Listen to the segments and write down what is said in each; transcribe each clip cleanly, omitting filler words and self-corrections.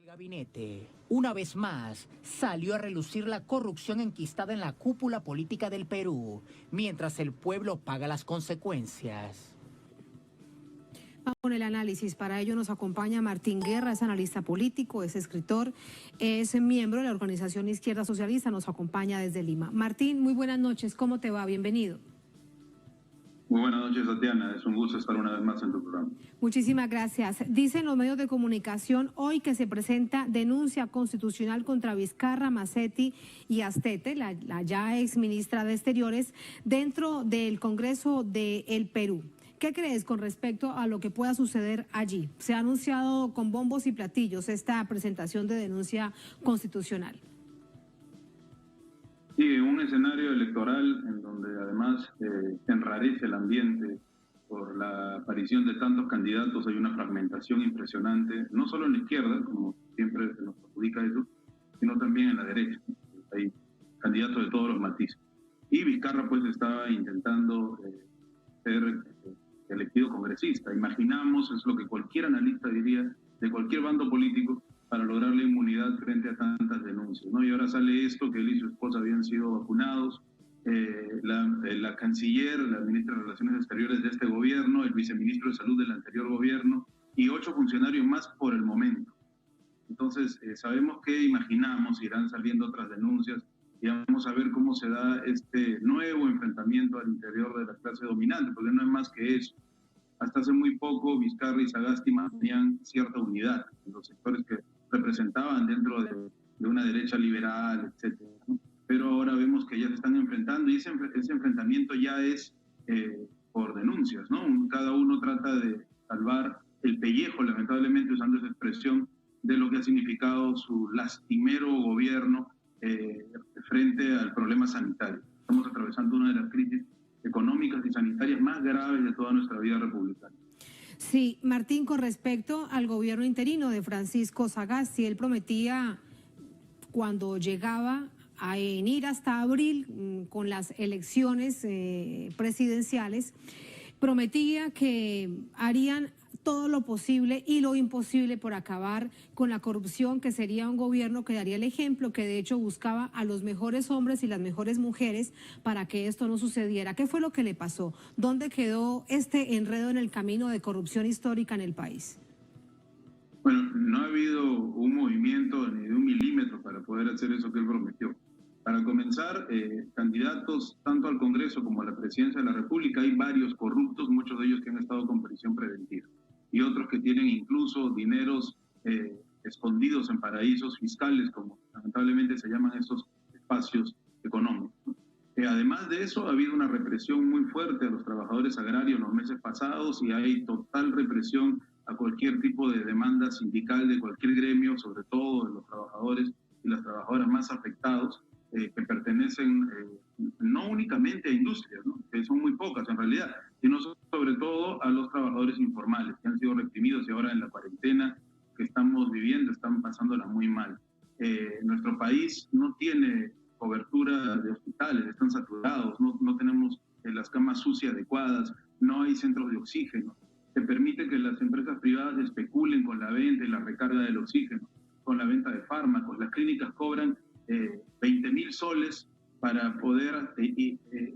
Gabinete, una vez más, salió a relucir la corrupción enquistada en la cúpula política del Perú, mientras el pueblo paga las consecuencias. Vamos con el análisis. Para ello nos acompaña Martín Guerra, es analista político, es escritor, es miembro de la organización Izquierda Socialista, nos acompaña desde Lima. Martín, muy buenas noches, ¿cómo te va? Bienvenido. Muy buenas noches, Tatiana. Es un gusto estar una vez más en tu programa. Muchísimas gracias. Dicen los medios de comunicación hoy que se presenta denuncia constitucional contra Vizcarra, Massetti y Astete, la ya ex ministra de Exteriores, dentro del Congreso del Perú. ¿Qué crees con respecto a lo que pueda suceder allí? Se ha anunciado con bombos y platillos esta presentación de denuncia constitucional. Sí, un escenario electoral en donde además se enrarece el ambiente por la aparición de tantos candidatos. Hay una fragmentación impresionante, no solo en la izquierda, como siempre se nos adjudica eso, sino también en la derecha. Hay candidatos de todos los matices. Y Vizcarra pues estaba intentando ser elegido congresista. Imaginamos, es lo que cualquier analista diría, de cualquier bando político, para lograr la inmunidad frente a tantas denuncias, ¿no? Y ahora sale esto, que él y su esposa habían sido vacunados, la canciller, la ministra de Relaciones Exteriores de este gobierno, el viceministro de Salud del anterior gobierno y 8 funcionarios más por el momento. Entonces, sabemos que imaginamos, irán saliendo otras denuncias y vamos a ver cómo se da este nuevo enfrentamiento al interior de la clase dominante, porque no es más que eso. Hasta hace muy poco, Vizcarra y Sagasti mantenían cierta unidad en los sectores que representaban dentro de una derecha liberal, etcétera, ¿no? Pero ahora vemos que ya se están enfrentando y ese enfrentamiento ya es por denuncias, ¿no? Cada uno trata de salvar el pellejo, lamentablemente usando esa expresión, de lo que ha significado su lastimero gobierno frente al problema sanitario. Estamos atravesando una de las crisis económicas y sanitarias más graves de toda nuestra vida republicana. Sí, Martín, con respecto al gobierno interino de Francisco Sagasti, él prometía cuando llegaba a venir hasta abril con las elecciones presidenciales, prometía que harían todo lo posible y lo imposible por acabar con la corrupción, que sería un gobierno que daría el ejemplo, que de hecho buscaba a los mejores hombres y las mejores mujeres para que esto no sucediera. ¿Qué fue lo que le pasó? ¿Dónde quedó este enredo en el camino de corrupción histórica en el país? Bueno, no ha habido un movimiento ni de un milímetro para poder hacer eso que él prometió. Para comenzar, candidatos tanto al Congreso como a la Presidencia de la República, hay varios corruptos, muchos de ellos que han estado con prisión preventiva, y otros que tienen incluso dineros escondidos en paraísos fiscales, como lamentablemente se llaman estos espacios económicos. Además de eso, ha habido una represión muy fuerte a los trabajadores agrarios los meses pasados y hay total represión a cualquier tipo de demanda sindical de cualquier gremio, sobre todo de los trabajadores y las trabajadoras más afectados, que pertenecen no únicamente a industrias, ¿no?, que son muy pocas en realidad, sino sobre todo a los trabajadores informales que han sido reprimidos y ahora en la cuarentena que estamos viviendo están pasándola muy mal. Nuestro país no tiene cobertura de hospitales, están saturados, no tenemos las camas UCI adecuadas, no hay centros de oxígeno. Se permite que las empresas privadas especulen con la venta y la recarga del oxígeno, con la venta de fármacos. Las clínicas cobran 20.000 soles para poder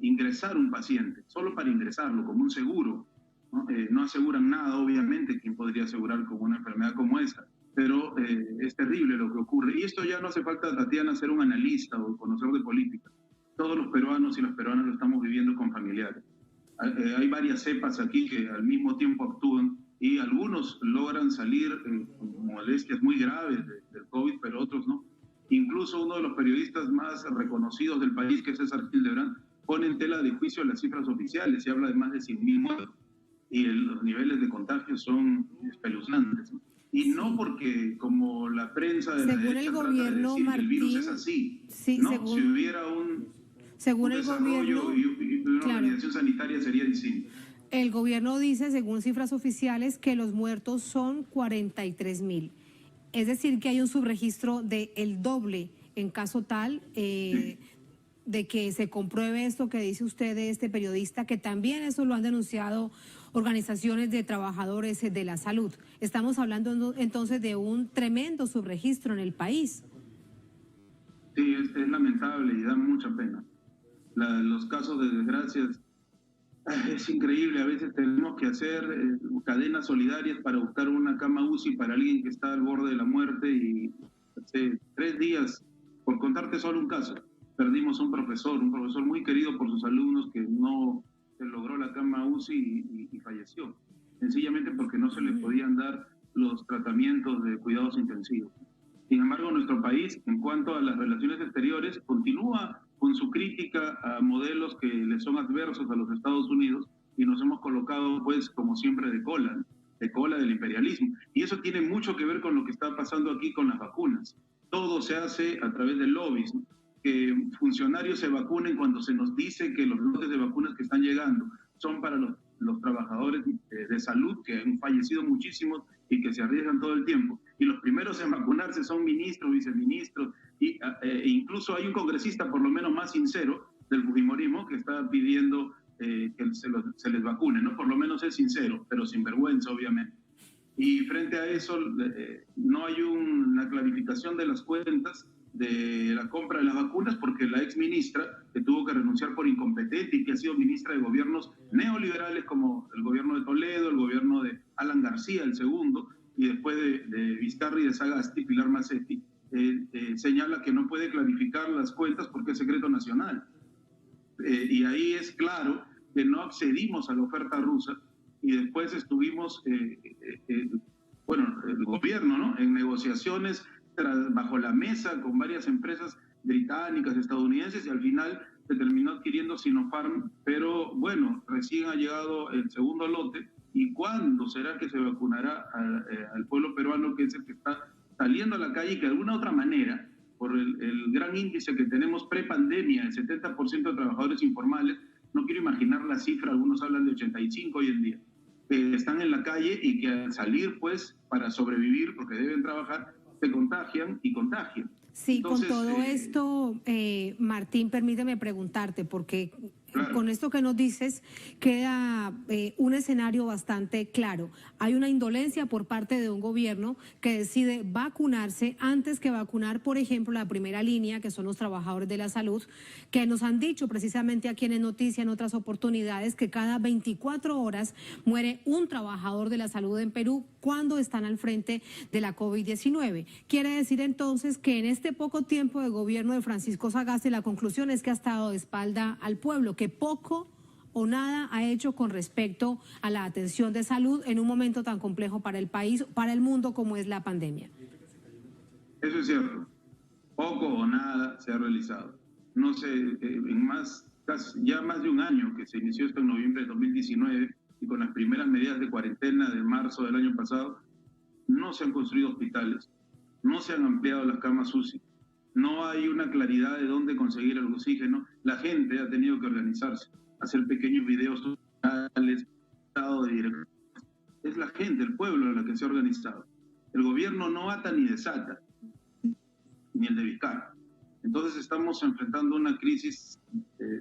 ingresar un paciente, solo para ingresarlo, como un seguro, ¿no? No aseguran nada, obviamente, ¿quién podría asegurar con una enfermedad como esta? Pero es terrible lo que ocurre. Y esto ya no hace falta, Tatiana, ser un analista o conocer de política. Todos los peruanos y las peruanas lo estamos viviendo con familiares. Hay varias cepas aquí que al mismo tiempo actúan y algunos logran salir con molestias muy graves del COVID, pero otros no. Incluso uno de los periodistas más reconocidos del país, que es César Hildebrand, pone en tela de juicio las cifras oficiales y habla de más de 100.000 muertos. Y los niveles de contagio son espeluznantes, ¿no? Y no porque, como la prensa de la derecha trata de decir, Martín, el virus es así. Sí, no, si hubiera un desarrollo y una organización sanitaria sería distinto. El gobierno dice, según cifras oficiales, que los muertos son 43.000. Es decir, que hay un subregistro del doble en caso tal de que se compruebe esto que dice usted de este periodista, que también eso lo han denunciado organizaciones de trabajadores de la salud. Estamos hablando entonces de un tremendo subregistro en el país. Sí, es lamentable y da mucha pena. Los casos de desgracias, es increíble. A veces tenemos que hacer cadenas solidarias para buscar una cama UCI para alguien que está al borde de la muerte, y hace 3 días, por contarte solo un caso, perdimos un profesor muy querido por sus alumnos, que no se logró la cama UCI y falleció, sencillamente porque no se le podían dar los tratamientos de cuidados intensivos. Sin embargo, nuestro país, en cuanto a las relaciones exteriores, continúa con su crítica a modelos que le son adversos a los Estados Unidos, y nos hemos colocado, pues, como siempre, de cola del imperialismo. Y eso tiene mucho que ver con lo que está pasando aquí con las vacunas. Todo se hace a través del lobbies, ¿no? Que funcionarios se vacunen cuando se nos dice que los lotes de vacunas que están llegando son para los trabajadores de salud, que han fallecido muchísimos y que se arriesgan todo el tiempo. Y los primeros en vacunarse son ministros, viceministros, e incluso hay un congresista, por lo menos más sincero, del fujimorismo, que está pidiendo que se les vacune, ¿no? Por lo menos es sincero, pero sin vergüenza, obviamente. Y frente a eso, no hay una clarificación de las cuentas de la compra de las vacunas, porque la ex ministra, que tuvo que renunciar por incompetente y que ha sido ministra de gobiernos neoliberales como el gobierno de Toledo, el gobierno de Alan García, el segundo, y después de Vizcarra y de Sagasti, Pilar Macetti, señala que no puede clarificar las cuentas porque es secreto nacional. Y ahí es claro que no accedimos a la oferta rusa, y después estuvimos, bueno, el gobierno, ¿no?, en negociaciones bajo la mesa con varias empresas británicas, estadounidenses, y al final se terminó adquiriendo Sinopharm, pero bueno, recién ha llegado el segundo lote. ¿Y cuándo será que se vacunará al pueblo peruano, que es el que está saliendo a la calle, y que de alguna otra manera, por el gran índice que tenemos pre-pandemia, el 70% de trabajadores informales, no quiero imaginar la cifra, algunos hablan de 85 hoy en día, están en la calle y que al salir, pues, para sobrevivir, porque deben trabajar, se contagian y contagian? Sí, Entonces, con todo esto, Martín, permíteme preguntarte, porque claro, con esto que nos dices queda un escenario bastante claro. Hay una indolencia por parte de un gobierno que decide vacunarse antes que vacunar, por ejemplo, la primera línea, que son los trabajadores de la salud, que nos han dicho precisamente aquí en Noticia, en otras oportunidades, que cada 24 horas muere un trabajador de la salud en Perú cuando están al frente de la COVID-19. Quiere decir entonces que en este poco tiempo de gobierno de Francisco Sagasti, la conclusión es que ha estado de espalda al pueblo, que poco o nada ha hecho con respecto a la atención de salud en un momento tan complejo para el país, para el mundo, como es la pandemia. eso es cierto. Poco o nada se ha realizado. No sé, ya más de un año que se inició esto, en noviembre de 2019, y con las primeras medidas de cuarentena de marzo del año pasado, no se han construido hospitales, no se han ampliado las camas UCI, no hay una claridad de dónde conseguir el oxígeno. La gente ha tenido que organizarse, hacer pequeños videos sociales, estado de dirección. Es la gente, el pueblo, la que se ha organizado. El gobierno no ata ni desata, ni el de Vizcarra. Entonces estamos enfrentando una crisis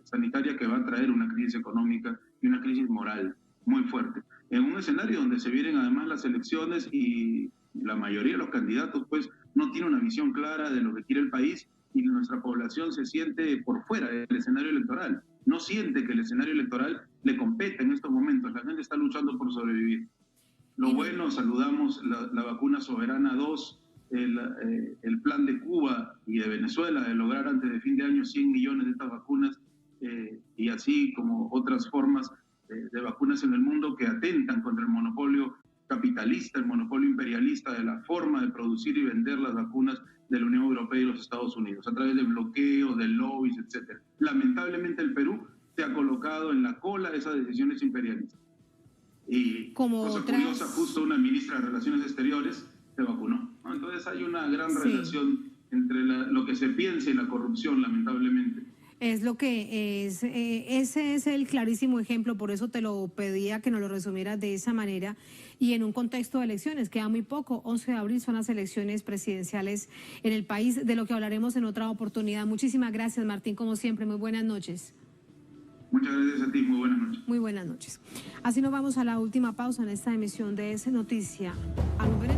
sanitaria que va a traer una crisis económica y una crisis moral muy fuerte, en un escenario donde se vienen además las elecciones, y la mayoría de los candidatos, pues, no tiene una visión clara de lo que quiere el país, y nuestra población se siente por fuera del escenario electoral, no siente que el escenario electoral le compete en estos momentos. La gente está luchando por sobrevivir. Lo bueno, saludamos la vacuna Soberana 2, el plan de Cuba y de Venezuela de lograr antes de fin de año 100 millones de estas vacunas, y así como otras formas de vacunas en el mundo que atentan contra el monopolio capitalista, el monopolio imperialista de la forma de producir y vender las vacunas de la Unión Europea y los Estados Unidos, a través de bloqueos, de lobbies, etc. Lamentablemente el Perú se ha colocado en la cola de esas decisiones imperialistas. Y como cosa curiosa, justo una ministra de Relaciones Exteriores se vacunó, ¿no? Entonces hay una gran relación entre lo que se piensa y la corrupción, lamentablemente. Es lo que es, ese es el clarísimo ejemplo, por eso te lo pedía que nos lo resumieras de esa manera, y en un contexto de elecciones, queda muy poco, 11 de abril son las elecciones presidenciales en el país, de lo que hablaremos en otra oportunidad. Muchísimas gracias, Martín, como siempre, muy buenas noches. Muchas gracias a ti, muy buenas noches. Muy buenas noches. Así nos vamos a la última pausa en esta emisión de S Noticia. A nombre